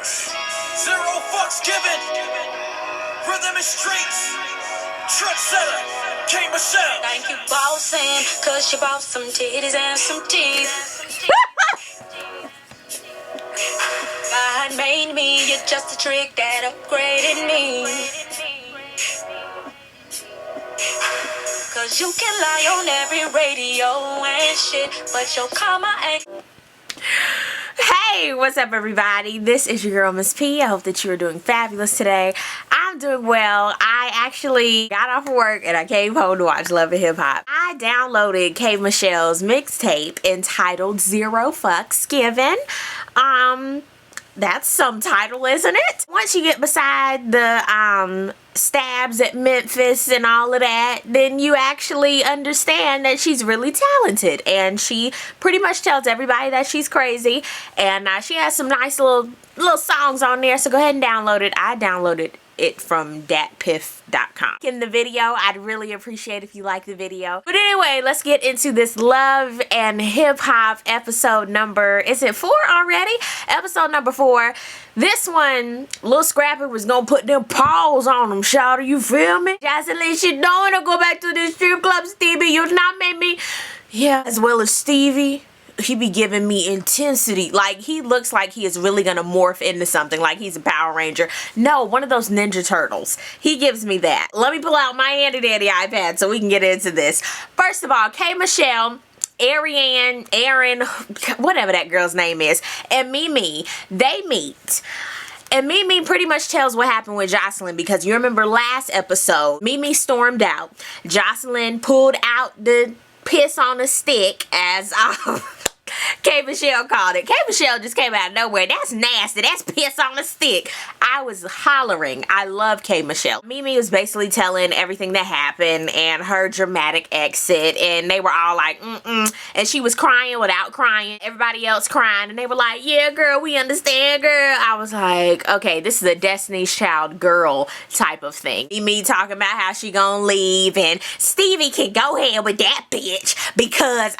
Zero fucks given. Rhythm is streets. Trendsetter. K.Michelle. Thank you, bossing, cause you bought some titties and some teeth. God made me, you're just a trick that upgraded me. Cause you can lie on every radio and shit, but your karma ain't. Hey, what's up everybody? This is your girl Miss P. I hope that you are doing fabulous today. I'm doing well. I actually got off of work and I came home to watch Love Hip Hop. I downloaded k.michelle's mixtape entitled Zero Fucks Given. That's some title, isn't it? Once you get beside the stabs at Memphis and all of that, then you actually understand that she's really talented, and she pretty much tells everybody that she's crazy, and she has some nice little songs on there, so go ahead and download it. I downloaded it from datpiff.com. In the video, I'd really appreciate if you like the video. But anyway, let's get into this Love and Hip Hop episode number, is it 4 already? Episode number 4. This one, Lil Scrappy was gonna put them paws on them, shawty, you feel me? Jocelyn, she don't wanna go back to the strip club, Stevie, you not make me. Yeah, as well as Stevie. He be giving me intensity. Like, he looks like he is really gonna morph into something, like he's a Power Ranger. No, one of those Ninja Turtles. He gives me that. Let me pull out my handy dandy iPad so we can get into this. First of all, k.michelle, Aaron, whatever that girl's name is, and Mimi, they meet. And Mimi pretty much tells what happened with Jocelyn, because you remember last episode, Mimi stormed out. Jocelyn pulled out the piss on a stick, as k.michelle called it. K.michelle just came out of nowhere. That's nasty. That's piss on a stick. I was hollering. I love k.michelle. Mimi was basically telling everything that happened and her dramatic exit, and they were all like, and she was crying without crying. Everybody else crying, and they were like, yeah, girl, we understand, girl. I was like, okay, this is a Destiny's Child girl type of thing. Mimi talking about how she gonna leave, and Stevie can go ahead with that bitch, because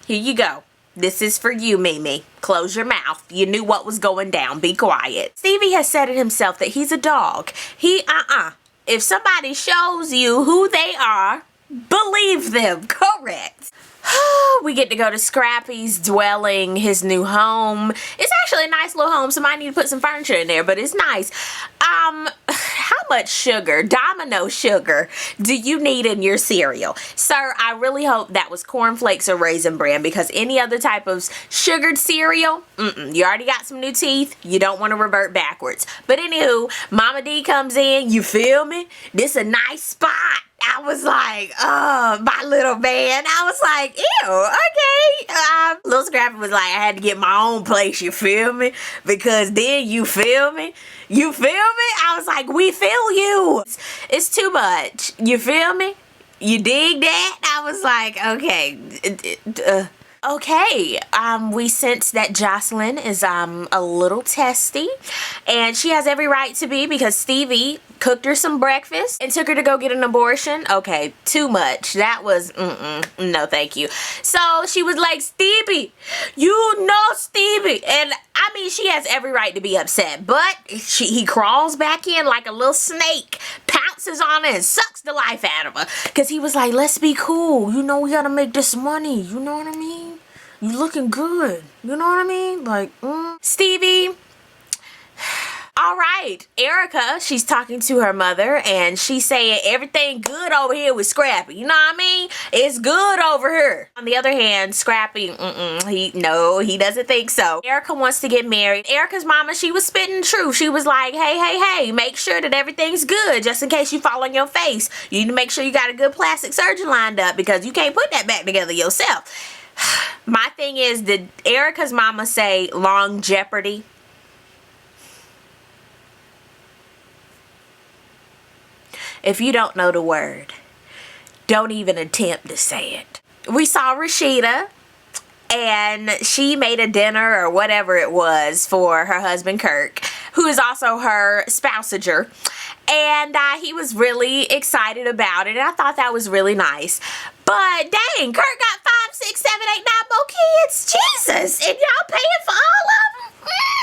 here you go. This is for you, Mimi. Close your mouth. You knew what was going down. Be quiet. Stevie has said it himself that he's a dog. If somebody shows you who they are, believe them. Correct. We get to go to Scrappy's dwelling, his new home. It's actually a nice little home. Somebody need to put some furniture in there, but it's nice. How much sugar, Domino sugar, do you need in your cereal? Sir, I really hope that was cornflakes or Raisin Bran, because any other type of sugared cereal, you already got some new teeth. You don't want to revert backwards. But anywho, Mama D comes in, you feel me? This a nice spot. I was like, oh, my little man. I was like, ew, okay. Lil Scrappy was like, I had to get my own place, you feel me? Because then, you feel me? You feel me? I was like, we feel you. It's too much. You feel me? You dig that? I was like, okay. Okay, we sense that Jocelyn is a little testy, and she has every right to be, because Stevie cooked her some breakfast and took her to go get an abortion. Okay, too much. That was no thank you. So she was like, Stevie, you know Stevie, and I mean, she has every right to be upset, but he crawls back in like a little snake, pounces on her and sucks the life out of her, because he was like, let's be cool, you know, we gotta make this money, you know what I mean? You looking good, you know what I mean? Like, Stevie. All right, Erica, she's talking to her mother, and she's saying everything good over here with Scrappy. You know what I mean? It's good over here. On the other hand, Scrappy, he doesn't think so. Erica wants to get married. Erica's mama, she was spitting truth. She was like, hey, make sure that everything's good, just in case you fall on your face. You need to make sure you got a good plastic surgeon lined up, because you can't put that back together yourself. My thing is, did Erica's mama say long jeopardy? If you don't know the word, don't even attempt to say it. We saw Rashida, and she made a dinner or whatever it was for her husband Kirk, who is also her spousager. And he was really excited about it, and I thought that was really nice. But dang, Kirk got 5, 6, 7, 8, 9 more kids. Jesus, and y'all paying for all of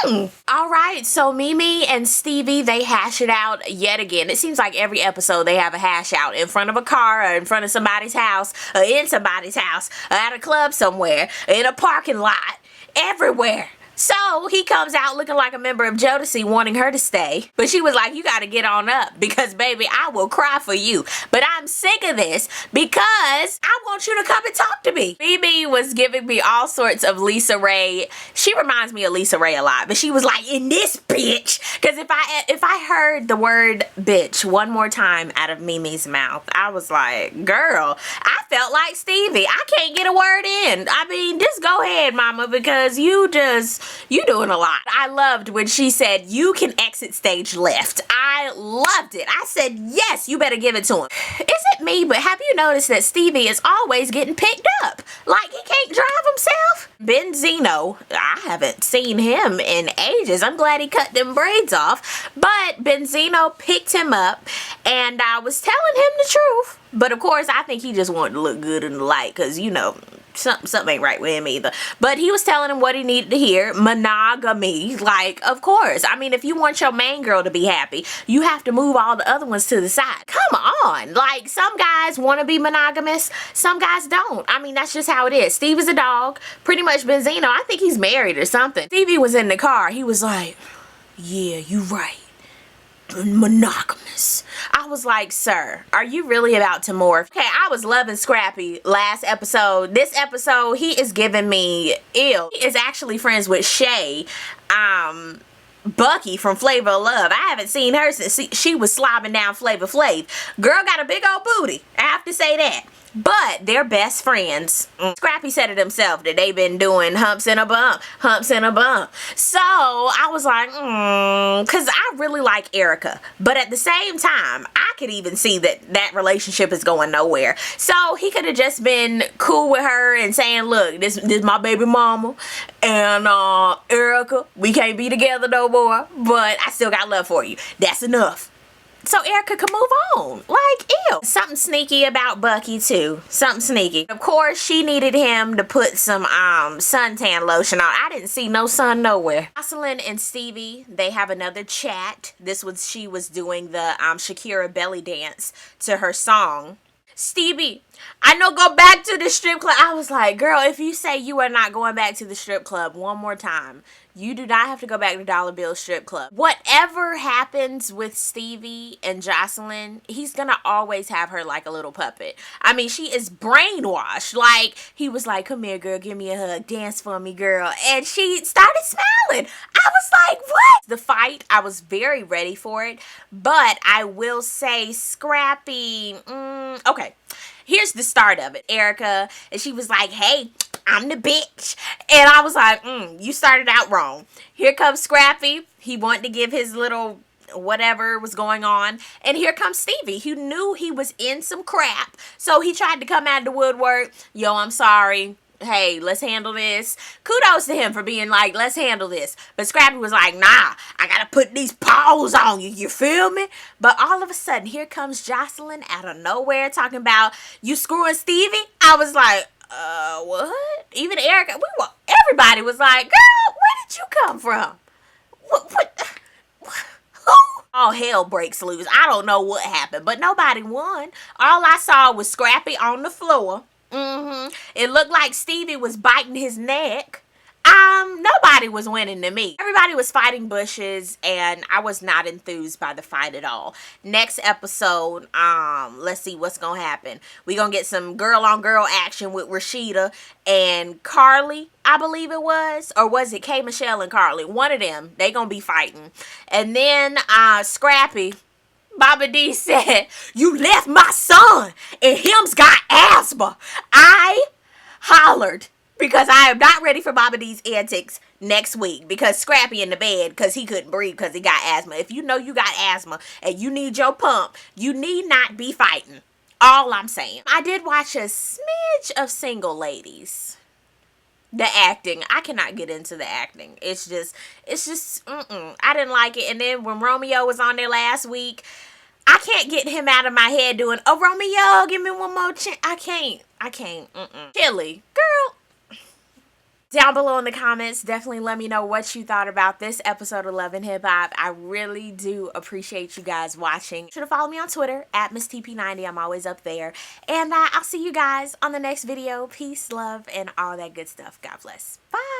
them? All All right, so Mimi and Stevie, they hash it out yet again. It seems like every episode they have a hash out in front of a car or in front of somebody's house or in somebody's house or at a club somewhere, in a parking lot, everywhere. So he comes out looking like a member of Jodeci wanting her to stay. But she was like, you gotta get on up because, baby, I will cry for you. But I'm sick of this because I want you to come and talk to me. Phoebe was giving me all sorts of Lisa Ray. She reminds me of Lisa Ray a lot. But she was like, in this bitch. Because if I heard the word bitch one more time out of Mimi's mouth, I was like, girl, I felt like Stevie. I can't get a word in. I mean, just go ahead, mama, because you doing a lot. I loved when she said, you can exit stage left. I loved it. I said, yes, you better give it to him. Is it me, but have you noticed that Stevie is always getting picked up? Like he can't drive himself? Benzino, I haven't seen him in ages. I'm glad he cut them braids off. But Benzino picked him up and I was telling him the truth. But of course, I think he just wanted to look good in the light because, you know, something ain't right with him either. But he was telling him what he needed to hear. Monogamy. Like, of course. I mean, if you want your main girl to be happy, you have to move all the other ones to the side. Come on. Like, some guys want to be monogamous. Some guys don't. I mean, that's just how it is. Steve is a dog. Pretty much Benzino, I think he's married or something. Stevie was in the car. He was like, yeah, you right. Monogamous. I was like, sir, are you really about to morph? Okay, I was loving Scrappy last episode. This episode, he is giving me ill. He is actually friends with Shay, Bucky from Flavor of Love. I haven't seen her since she was slobbing down Flavor Flav. Girl got a big old booty. I have to say that. But they're best friends. Scrappy said it himself that they've been doing humps and a bump, humps and a bump. So I was like, because I really like Erica. But at the same time, I could even see that relationship is going nowhere. So he could have just been cool with her and saying, look, this my baby mama. And Erica, we can't be together no more. But I still got love for you. That's enough. So Erica could move on. Like, ew. Something sneaky about Bucky, too. Something sneaky. Of course, she needed him to put some suntan lotion on. I didn't see no sun nowhere. Jocelyn and Stevie, they have another chat. She was doing the Shakira belly dance to her song. Stevie, I know, go back to the strip club. I was like, girl, if you say you are not going back to the strip club one more time, you do not have to go back to Dollar Bill Strip Club. Whatever happens with Stevie and Jocelyn, he's gonna always have her like a little puppet. I mean, she is brainwashed. Like, he was like, come here, girl, give me a hug, dance for me, girl. And she started smiling. I was like, what? The fight, I was very ready for it. But I will say, Scrappy, okay. Here's the start of it. Erica, and she was like, hey, I'm the bitch. And I was like, you started out wrong. Here comes Scrappy. He wanted to give his little whatever was going on. And here comes Stevie, who knew he was in some crap. So he tried to come out of the woodwork. Yo, I'm sorry. Hey, let's handle this. Kudos to him for being like, let's handle this. But Scrappy was like, nah, I gotta put these paws on you. You feel me? But all of a sudden, here comes Jocelyn out of nowhere talking about, you screwing Stevie? I was like, what? Even Erica, everybody was like, girl, where did you come from? What? Who? All hell breaks loose. I don't know what happened, but nobody won. All I saw was Scrappy on the floor. It looked like Stevie was biting his neck. Nobody was winning to me. Everybody was fighting bushes, and I was not enthused by the fight at all. Next episode, let's see what's gonna happen. We gonna get some girl-on-girl action with Rashida and Carly, I believe it was. Or was it K.Michelle and Carly? One of them. They gonna be fighting. And then, Scrappy, Baba D said, you left my son and him's got asthma. I hollered because I am not ready for Baba D's antics next week because Scrappy in the bed because he couldn't breathe because he got asthma. If you know you got asthma and you need your pump, you need not be fighting. All I'm saying. I did watch a smidge of Single Ladies. The acting, I cannot get into the acting. It's just, I didn't like it. And then when Romeo was on there last week, I can't get him out of my head doing, oh, Romeo, give me one more chance. I can't. Kelly, girl, down below in the comments. Definitely let me know what you thought about this episode of Love and Hip Hop. I really do appreciate you guys watching. Should have followed me on Twitter at MissTP90. I'm always up there. And I'll see you guys on the next video. Peace, love, and all that good stuff. God bless. Bye.